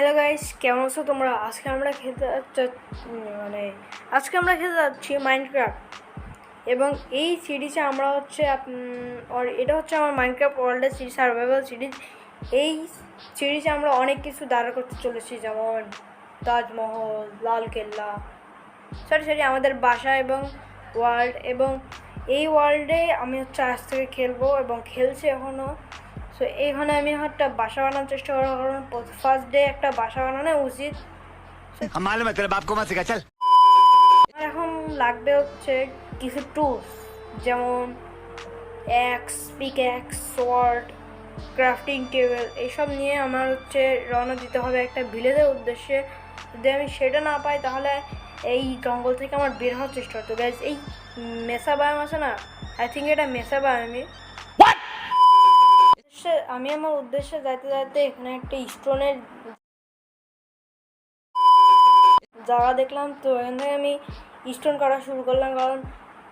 Hello guys, কেমন আছো তোমরা? আজকে আমরা খেলতে যাচ্ছি মাইনক্রাফট। এবং এই সিরিজে আমরা এটা হচ্ছে আমার মাইনক্রাফট ওয়ার্ল্ডের সিরিজ, সার্ভাইভাল সিরিজ। এই সিরিজে আমরা অনেক কিছু দাঁড়া করতে চলেছি, যেমন তাজমহল, লালকেল্লা, সরি আমাদের বাসা এবং ওয়ার্ল্ড। এবং এই ওয়ার্ল্ডে আমি আজ থেকে খেলবো এবং খেলছি এখনও। সো এইখানে আমি একটা বাসা বানানোর চেষ্টা করবো, কারণ ফার্স্ট ডে একটা বাসা বানানো উচিত। এখন লাগবে হচ্ছে কিছু টুলস, যেমন পিকঅ্যাক্স, সোয়ার্ড, ক্রাফটিং টেবিল। এইসব নিয়ে আমার রওনা দিতে হবে একটা ভিলেজের উদ্দেশ্যে। যদি আমি সেটা না পাই তাহলে এই জঙ্গল থেকে আমার বের হওয়ার চেষ্টা করতে। গাইজ, এই মেসা বায়াম আছে না, আই থিঙ্ক এটা মেসা বায়ামই। আমি আমার উদ্দেশ্যে যাইতে যাইতে এখানে একটা স্টোনের জায়গা দেখলাম, তো এখান থেকে আমি স্টোন করা শুরু করলাম, কারণ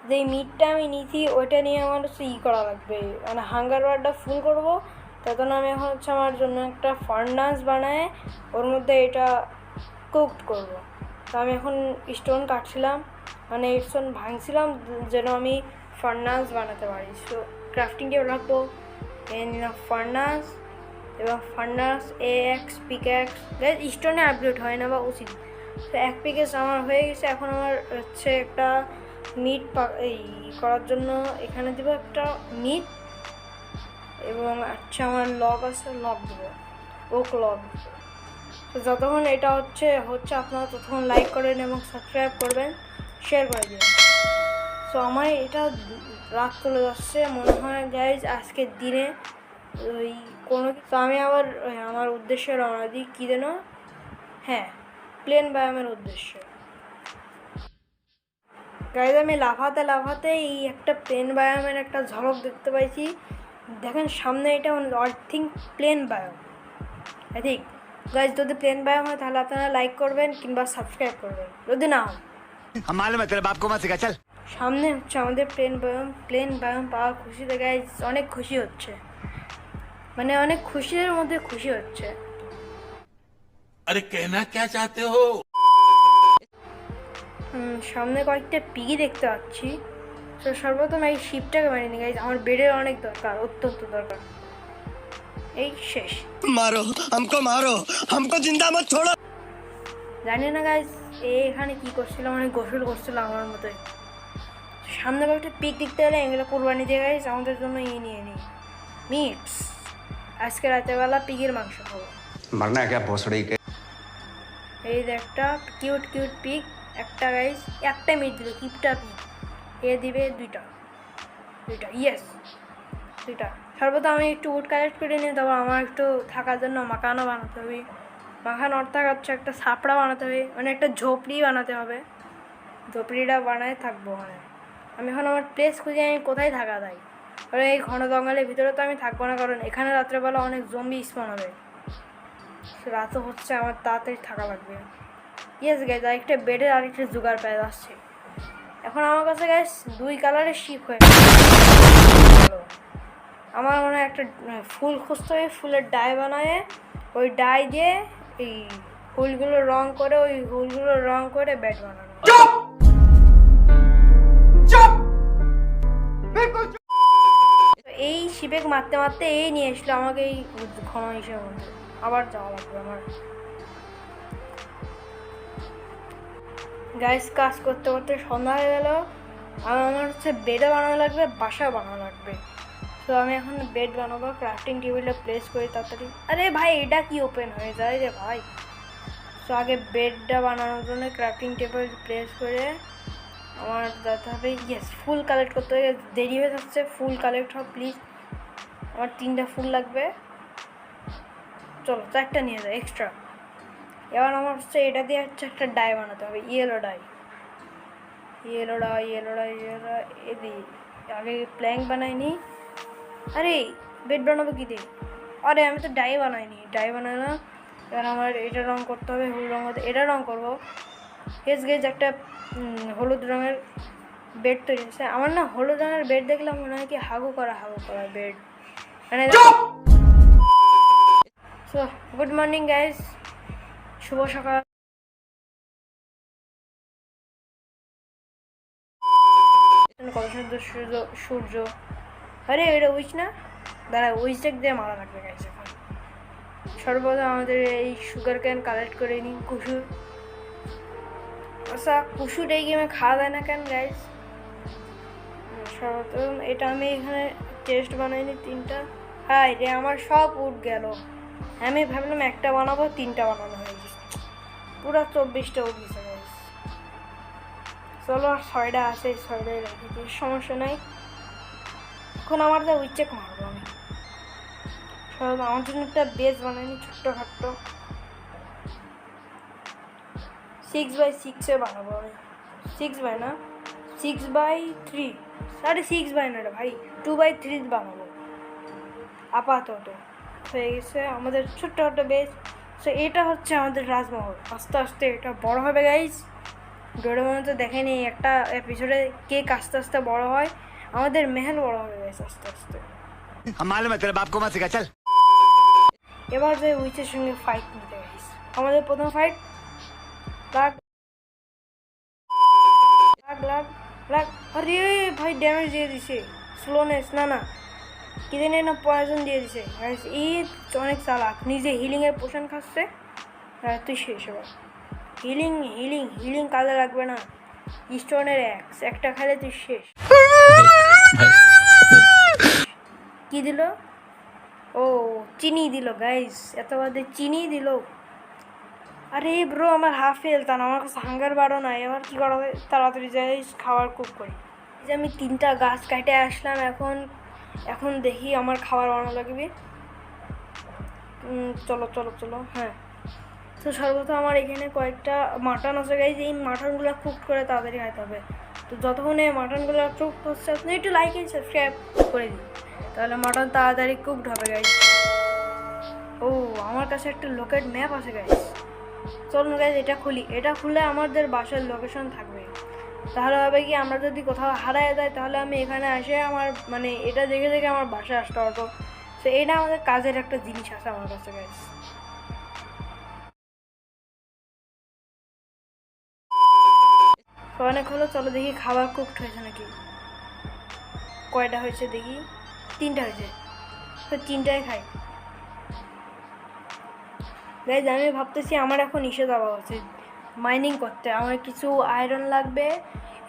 যেই মিটটা আমি নিয়েছি ওইটা নিয়ে আমার করা লাগবে, মানে হাঙ্গার বারটা ফুল করবো। তখন আমি এখন আমার জন্য একটা ফার্নাস বানায় ওর মধ্যে এটা কুকড করব। তো আমি এখন স্টোন কাটছিলাম, মানে স্টোন ভাঙছিলাম যেন আমি ফার্নাস বানাতে পারি। সো ক্রাফটিং টেবিল রাখবো, ফার্নাস এবং ফার্নাস পিকঅ্যাক্স। স্টোনে আপডেট হয় না বা উচিত। তো এক পিকেজ আমার হয়ে গেছে। এখন আমার একটা মিট করার জন্য এখানে দেবো একটা মিট, এবং আমার লগ আছে, লগ দেবো, ওক লগ। তো যতক্ষণ এটা হচ্ছে আপনারা ততক্ষণ লাইক করবেন এবং সাবস্ক্রাইব করবেন, শেয়ার করে দেবেন। সো আমার এটা রাত চলে যাচ্ছে মনে হয় গাইজ আজকের দিনে। তো আমি আবার আমার উদ্দেশ্যে রওনা দিই। কী যেন, প্লেন বায়ামের উদ্দেশ্যে। গাইজ, আমি লাফাতে এই একটা প্লেন বায়ামের একটা ঝলক দেখতে পাইছি। দেখেন সামনে, এটা আই থিঙ্ক প্লেন বায়াম। আই থিঙ্ক গাইজ, যদি প্লেন বায়াম হয় তাহলে আপনারা লাইক করবেন কিংবা সাবস্ক্রাইব করবেন, যদি না হয় সামনে আমাদের প্লেন বায়াম পাওয়া খুশিতে গাইজ অনেক খুশি হচ্ছে, মানে অনেক খুশির মধ্যে খুশি হচ্ছে। अरे कहना क्या चाहते हो? সামনে কয়েকটা পিগি দেখতে পাচ্ছি। তো সর্বপ্রথম এই শিপটাকে বানিয়ে নিই গাইজ, আমার বেডের অনেক দরকার, অত্যন্ত দরকার। এই শেষ, हमको जिंदा मत छोड़ो। জানি না গাইজ এখানে কি করছিলাম, অনেক গোসল করছিলাম আমার মতোই। সামনে কয়েকটা পিক দেখতে গেলে এগুলো কোরবানি দিয়ে গাইজ আমাদের জন্য নিয়ে নিই মিটস। আজকে রাতেরবেলা পিগের মাংস খাবো। मरना है क्या भोसड़ी के? এই যে একটা কিউট পিক, একটা গাইজ, একটা মিট দিল, কিপটা পিক। এ দিবে দুইটা, ইয়েস দুইটা। সর্বদা আমি একটু উড কালেক্ট করে নিই, তারপর আমার একটু থাকার জন্য মাকানো বানাতে হবে। মাখানো অর্থাৎ একটা ছাপড়া বানাতে হবে, মানে একটা ঝোপড়ি বানাতে হবে। ঝোপড়িটা বানায় থাকবো। মানে আমি এখন আমার প্লেস খুঁজে আমি কোথায় থাকা যায়, কারণ এই ঘন জঙ্গলের ভিতরে তো আমি থাকবো না, কারণ এখানে রাত্রেবেলা অনেক জম্বি স্পন হবে। রাতও হচ্ছে, আমার তাড়াতাড়ি থাকা লাগবে। ইয়েস গাইজ, আরেকটা বেডের আরেকটা জোগাড় পেয়ে যাচ্ছে। এখন আমার কাছে গাইজ 2 কালারের শিপ হয়ে গেছে। আমার মনে হয় একটা ফুল খুঁজতে হবে, ফুলের ডাই বানায় ওই ডাই দিয়ে এই ফুলগুলো রং করে বেড বানানো। এই শিপে মারতে এই নিয়ে এসলো আমাকে এই ঘন হিসেবে মধ্যে। আবার যাওয়া লাগবে আমার। গাইস, কাজ করতে সন্ধ্যা হয়ে গেল। আমার বেডও বানানো লাগবে, বাসা বানানো লাগবে। তো আমি এখন বেড বানাবো, ক্রাফটিং টেবিলটা প্লেস করি তাড়াতাড়ি। আরে ভাই, এটা কি ওপেন হয়ে যায় রে ভাই। তো আগে বেডটা বানানোর জন্য ক্রাফটিং টেবিল প্লেস করে আমার যেতে হবে। ইয়েস, ফুল কালেক্ট করতে হবে, দেরি হয়ে যাচ্ছে। ফুল কালেক্ট হোক প্লিজ, আমার 3টা ফুল লাগবে। চলো 4টা নিয়ে যাও এক্সট্রা। এবার আমার এটা দিয়ে একটা ডাই বানাতে হবে, ইয়েলো ডাই। এদি আগে প্ল্যাঙ্ক বানাইনি। আরে বেড বানাবো কি দিয়ে? আরে আমি তো ডাই বানাইনি, ডাই বানানো। এবার আমার এটা রং করতে হবে, হলুদ রঙ এটা রং করবো। গেজ একটা হলুদ রঙের বেড তৈরি হচ্ছে। আমার না হলুদ রঙের বেড দেখলাম মনে হয় কি হাগু করা বেড, মানে। সো গুড মর্নিং গাইজ, শুভ সকাল। কত সুন্দর সূর্য সূর্য। আরে এটা উইচ না, দাঁড়া উইচটাক দিয়ে মারা লাগবে গাইস। এখন সর্বদা আমাদের এই সুগার ক্যান কালেক্ট করে নিই কুসুর। আচ্ছা কুসুর এই গেমে খাওয়া যায় না কেন গাইস? সর্বপ্রথম এটা আমি এখানে টেস্ট বানাইনি 3টা। হাই রে আমার সব উঠ গেল। আমি ভাবলাম একটা বানাবো, 3টা বানানো হয়ে গেছে, পুরো 24টা উঠ গেছে গাইস। চলো আর 6টা আছে, 6টাই রাখি, সমস্যা নাই। এখন আমার যা উইচেক মারবো আমি। সব আমার জন্য একটা বেস বানাইনি ছোট্টখাট্ট, 6x6 বানাবো আমি। 6 না, 6x3, 6x না রে ভাই, 2x3 বানাবো আপাতত। হয়ে গেছে আমাদের ছোট্টখাট্ট বেস। সো এটা হচ্ছে আমাদের রাজমহল। আস্তে আস্তে এটা বড় হবে গাইস। ডোরেমনে তো দেখেনি একটা এপিসোডে কেক আস্তে আস্তে বড় হয়, আমাদের মেহেল বড় হবে গাইস আস্তে আস্তে। हम मालूम है तेरे बाप को मत सिखा चल। এবার যে উইচের সঙ্গে ফাইট নিতে গাইস, আমাদের প্রথম ফাইট। লাগ লাগ লাগ লাগ, আরে ভাই ড্যামেজ দিয়ে দিছে, স্লোনেস না না কি জানি না পয়জন দিয়ে দিছে গাইস। এই অনেক চালাক, নিজে হিলিংয়ের পোশন খাচ্ছে। তুই শেষ এবার। হিলিং হিলিং হিলিং কাজে লাগবে না, স্টোনের একটা খাইলে তুই শেষ। কি দিল? ও চিনি দিল গাইস, এত বাদে চিনি দিল। আরে ব্রো আমার হাফ হেলথ, আমার কাছে হাঙ্গার বাড়ো নাই। এবার কী করা হয়, তাড়াতাড়ি যাই খাবার কুক করি। যে আমি 3টা গাছ কাটে আসলাম, এখন দেখি আমার খাবার বানানো লাগবে। চলো চলো চলো। হ্যাঁ, তো সর্বপ্রথম আমার এখানে কয়েকটা মাটন আছে গাইজ, এই মাটনগুলো কুক করে তাড়াতাড়ি খাইতে হবে। তো যতক্ষণে মাটনগুলো কুক হচ্ছে আপনি একটু লাইক এন্ড সাবস্ক্রাইব করে দিন, তাহলে মাটন তাড়াতাড়ি কুকড হবে গাইজ। ও আমার কাছে একটা লোকেট ম্যাপ আছে গাইজ, চলুন গাইজ এটা খুলি। এটা খুলে আমাদের বাসার লোকেশন থাকবে, তাহলে হবে কি আমরা যদি কোথাও হারায় যায় তাহলে আমি এখানে আসে আমার মানে এটা দেখে দেখে আমার বাসায় আসতে পারবো। তো এটা আমাদের কাজের একটা জিনিস আছে আমার কাছে গাইজ। অনেক হলো, চলো দেখি খাবার কুকড হয়েছে নাকি। কয়টা হয়েছে দেখি, 3টা হয়েছে, তো 3টাই খাই গাইজ। আমি ভাবতেছি আমার এখন ইসে যাওয়া উচিত মাইনিং করতে। আমার কিছু আয়রন লাগবে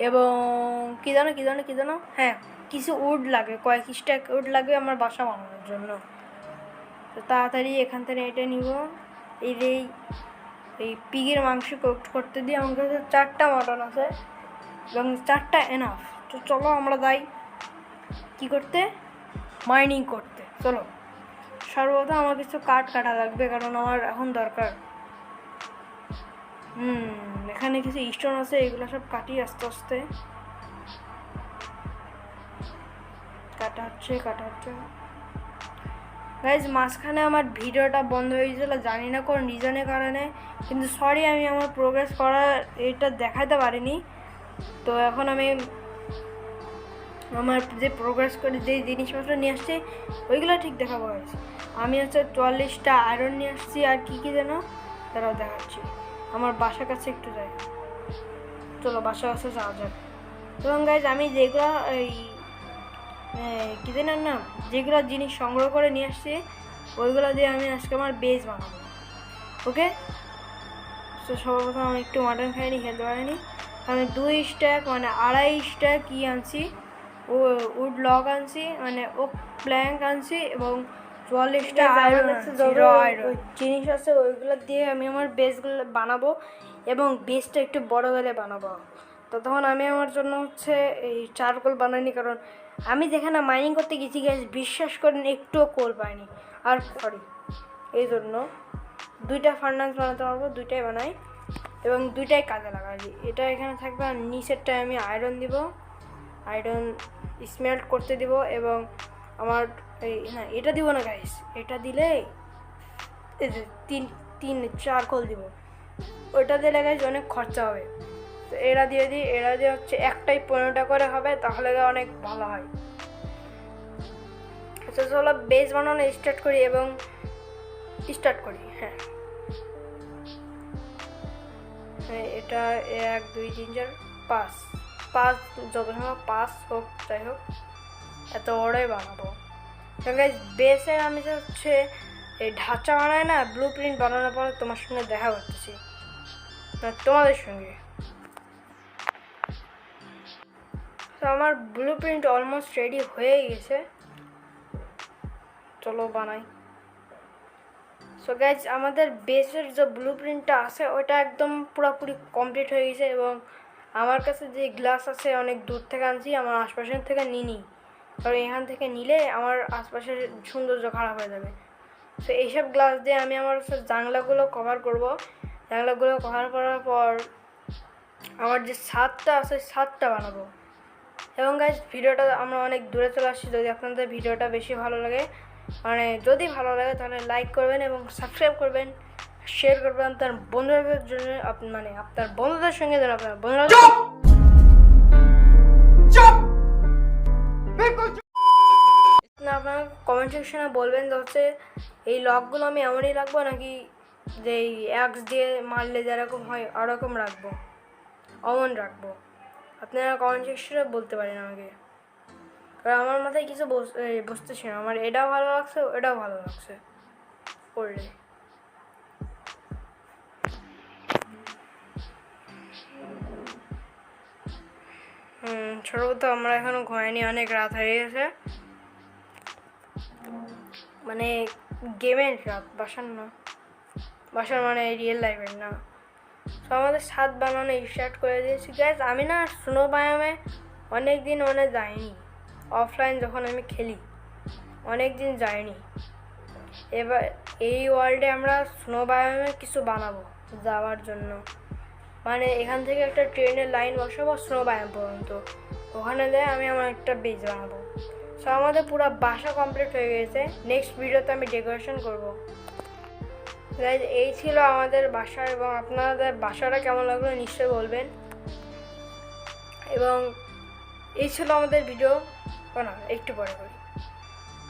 এবং কী জানো হ্যাঁ কিছু উড লাগবে, কয়েক স্ট্যাক উড লাগবে আমার বাসা বানানোর জন্য। তো তাড়াতাড়ি এখান থেকে এটা নিব। এই পিগের মাংস কুক করতে দিয়ে আমার কাছে 4টা মটন আছে এবং 4টা এনাফ। তো চলো আমরা যাই কী করতে, মাইনিং করতে। চলো সর্বপ্রথম আমার কিছু কাঠ কাটা লাগবে, কারণ আমার এখন দরকার। এখানে কিছু স্টোন আছে, এগুলো সব কাটি আস্তে আস্তে। কাটা হচ্ছে গাইজ। মাঝখানে আমার ভিডিওটা বন্ধ হয়ে গেছিলো, জানি না কোন রিজনের কারণে, কিন্তু সরি আমি আমার প্রোগ্রেস করা এটা দেখাতে পারিনি। তো এখন আমি আমার যে প্রোগ্রেস করে যে জিনিসপত্র নিয়ে আসছি ওইগুলো ঠিক দেখাবো গাইজ। আমি হচ্ছে 44টা আয়রন নিয়ে আসছি, আর কী যেন তারাও দেখাচ্ছি। আমার বাসার কাছে একটু যাই, চলো বাসার কাছে যাওয়া যাক। এবং গাইজ আমি যেগুলো এই কী যেন না যেগুলো জিনিস সংগ্রহ করে নিয়ে আসছি ওইগুলো দিয়ে আমি আজকে আমার বেস বানাবো। ওকে, তো সর্বপ্রথম আমি একটু মাটন খাইনি, খেতে পারিনি। আমি 2 স্ট্যাক মানে 2.5 স্ট্যাক আনছি, উড লগ আনছি মানে ওক প্ল্যাঙ্ক আনছি এবং 44টা আয়রন জিনিস আছে, ওইগুলো দিয়ে আমি আমার বেসগুলো বানাবো এবং বেসটা একটু বড় গেলে বানাবো। তো তখন আমি আমার জন্য হচ্ছে এই চারকোল বানাইনি, কারণ আমি যেখানে মাইনিং করতে গেছি গ্যাস বিশ্বাস করেন একটুও কোল পাইনি। আর সরি, এই জন্য 2টা ফার্নাস বানাতে পারবো, 2টাই বানাই এবং 2টাই কাজে লাগাই। এটা এখানে থাকবে আর নিচেরটায় আমি আয়রন দিব, আয়রন স্মেল্ট করতে দিব এবং আমার এই না এটা দিব না গাইস, এটা দিলে এই যে 3 চারকোল দিব, ওইটা দিলে গাইস অনেক খরচা হবে। তো এরা দিয়ে দিই, এরা দিয়ে হচ্ছে একটাই 15টা করে হবে, তাহলে অনেক ভালো হয়। আচ্ছা চলো বেস বানানো স্টার্ট করি। হ্যাঁ এটা 1 2 3 4 5 5 যত সময় 5 হোক যাই হোক এত বড়ই বানাবো। তো গাইজ বেসে আমি যে হচ্ছে এই ঢাঁচা বানাই না, ব্লু প্রিন্ট বানানোর পর তোমার সঙ্গে দেখা করতেছি, তোমাদের সঙ্গে। তো আমার ব্লু প্রিন্ট অলমোস্ট রেডি হয়ে গেছে, চলো বানাই। সো গাইজ আমাদের বেসের যে ব্লু প্রিন্টটা আছে ওটা একদম পুরোপুরি কমপ্লিট হয়ে গেছে, এবং আমার কাছে যে গ্লাস আছে অনেক দূর থেকে আনছি, আমার আশপাশের থেকে নিই, কারণ এখান থেকে নিলে আমার আশপাশের সৌন্দর্য খারাপ হয়ে যাবে। তো এইসব গ্লাস দিয়ে আমি আমার জানলাগুলো কভার করব। জানলাগুলো কভার করার পর আমার যে ছাদটা আছে ছাদটা বানাবো। এবং গাইজ ভিডিওটা আমরা অনেক দূরে চলে আসছি, যদি আপনাদের ভিডিওটা বেশি ভালো লাগে, মানে যদি ভালো লাগে তাহলে লাইক করবেন এবং সাবস্ক্রাইব করবেন, শেয়ার করবেন আপনার বন্ধুদের জন্য, মানে আপনার বন্ধুদের সঙ্গে যেন আপনার বন্ধুরা আপনার কমেন্ট সেকশনে বলবেন যে হচ্ছে এই লকগুলো আমি এমনই রাখবো নাকি যে এই অ্যাক্স দিয়ে মারলে যেরকম হয় ওরকম রাখবো, অমন রাখবো। আপনারা কমেন্ট সেকশনে বলতে পারেন আমাকে, কারণ আমার মাথায় কিছু বসতেছে না, আমার এটাও ভালো লাগছে এটাও ভালো লাগছে করলে। ছোটো তো আমরা এখনো ঘুমাইনি, অনেক রাত হয়ে গেছে, মানে গেমের রাত, বাসার না, বাসার মানে রিয়েল লাইফের না। তো আমাদের ছাদ বানানো স্টার্ট করে দিয়েছি গ্যাস। আমি না স্নো বায়ামে অনেক দিন যাইনি, অফলাইন যখন আমি খেলি অনেক দিন যাইনি। এবার এই ওয়ার্ল্ডে আমরা স্নো বায়ামে কিছু বানাবো যাওয়ার জন্য, মানে এখান থেকে একটা ট্রেনের লাইন বসাবো স্নো বায়াম পর্যন্ত, ওখানে যেয়ে আমি আমার একটা বেজ বানাবো। সো আমাদের পুরো বাসা কমপ্লিট হয়ে গেছে, নেক্সট ভিডিওতে আমি ডেকোরেশন করবো। গাইজ এই ছিল আমাদের বাসা, এবং আপনাদের বাসাটা কেমন লাগলো নিশ্চয়ই বলবেন। এবং এই ছিল আমাদের ভিডিও, না একটু পরে করি।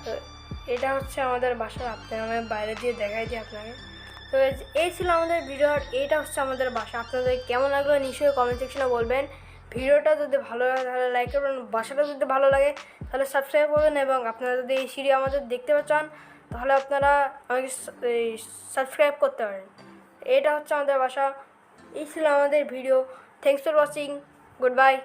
তো এটা হচ্ছে আমাদের বাসা, আপনার আমি বাইরে দিয়ে দেখাই দিই আপনাকে। তো এই ছিল আমাদের ভিডিও, আর এইটা হচ্ছে আমাদের বাসা। আপনাদের কেমন লাগলো নিশ্চয়ই কমেন্ট সেকশনে বলবেন। ভিডিওটা যদি ভালো লাগে তাহলে লাইক করবেন, বাসাটা যদি ভালো লাগে তাহলে সাবস্ক্রাইব করবেন, এবং আপনারা যদি এই সিঁড়ি আমাদের দেখতে চান তাহলে আপনারা আমাকে সাবস্ক্রাইব করতে পারেন। এটা হচ্ছে আমাদের বাসা, এই ছিল আমাদের video. Thanks for watching, good bye.